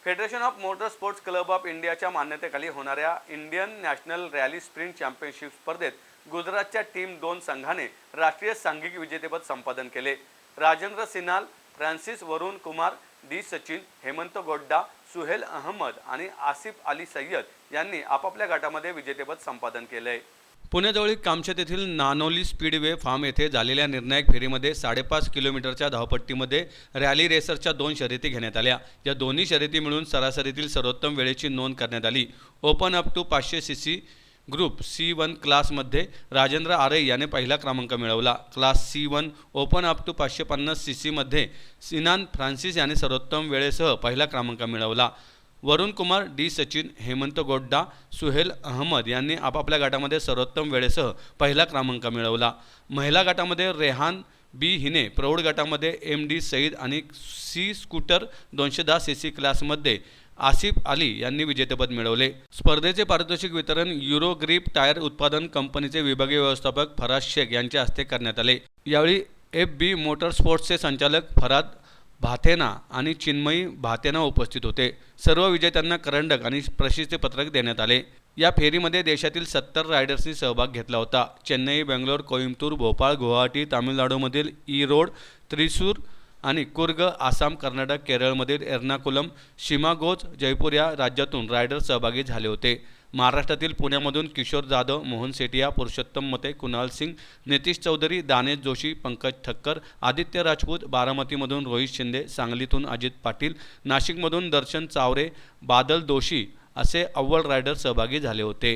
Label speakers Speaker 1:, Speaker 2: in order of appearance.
Speaker 1: Federation of motor sports club of इंडियाच्या मान्यतेखाली होणाऱ्या Indian national rally sprint championship स्पर्धेत गुजरातच्या टीम 2 संघाने राष्ट्रीय सांघिक विजेतेपद संपादन केले। राजेंद्र सिन्हाल, फ्रान्सिस वरुण कुमार, डी सचिन, हेमंत गोड्डा, सुहेल अहमद आणि आसिफ अली सय्यद यांनी आपापल्या गटामध्ये विजेतेपद संपादन केले। पुण्याजवळील कामशेत येथील नानोली स्पीडवे फार्म येथे झालेल्या निर्णायक फेरीमध्ये 5.5 किलोमीटरच्या धावपट्टीमध्ये रॅली रेसरच्या 2 शर्यती घेण्यात आल्या। या दोन्ही शर्यती मिळून सरासरीतील सर्वोत्तम वेळेची नोंद करण्यात आली। Open up to 500 CC group C1 क्लासमध्ये राजेंद्र आरे याने पहिला क्रमांक मिळवला। Class C1 open up to 550 CC मध्ये सिनान फ्रान्सिस याने सर्वोत्तम वेळेसह पहिला क्रमांक मिळवला। वरुण कुमार, डी सचिन, हेमंत गोड्डा, सुहेल अहमद यांनी आपापल्या गटामध्ये सर्वोत्तम वेळेसह पहिला क्रमांक मिळवला। महिला गटामध्ये रेहान बी हिने, प्रौढ गटामध्ये MD सईद आणि सी स्कूटर 210 सीसी क्लासमध्ये आसिफ अली यांनी विजेतेपद मिळवले। स्पर्धेचे पारितोषिक वितरण युरो ग्रिप टायर उत्पादन कंपनीचे विभागीय व्यवस्थापक फराज शेख यांच्या हस्ते करण्यात आले। यावेळी FB मोटर स्पोर्ट्सचे संचालक फराद भाथेना आणि चिन्मयी भाथेना उपस्थित होते। सर्व विजेत्यांना करंडक आणि प्रशस्तीपत्रक देण्यात आले। या फेरीमध्ये देशातील 70 रायडर्सनी सहभाग घेतला होता। चेन्नई, बेंगलोर, कोइंबतूर, भोपाळ, गुवाहाटी, तामिळनाडूमधील ईरोड, त्रिसूर आणि कुर्ग, आसाम, कर्नाटक, केरळमधील एर्नाकुलम, शिमागोज, जयपूर या राज्यातून रायडर सहभागी झाले होते। महाराष्ट्रातील पुण्यामधून किशोर जाधव, मोहन सेठिया, पुरुषोत्तम मते, कुणाल सिंग, नितीश चौधरी, दानेश जोशी, पंकज ठक्कर, आदित्य राजपूत, बारामतीमधून रोहित शिंदे, सांगलीतून अजित पाटील, नाशिकमधून दर्शन चावरे, बादल दोशी असे अव्वल रायडर सहभागी झाले होते।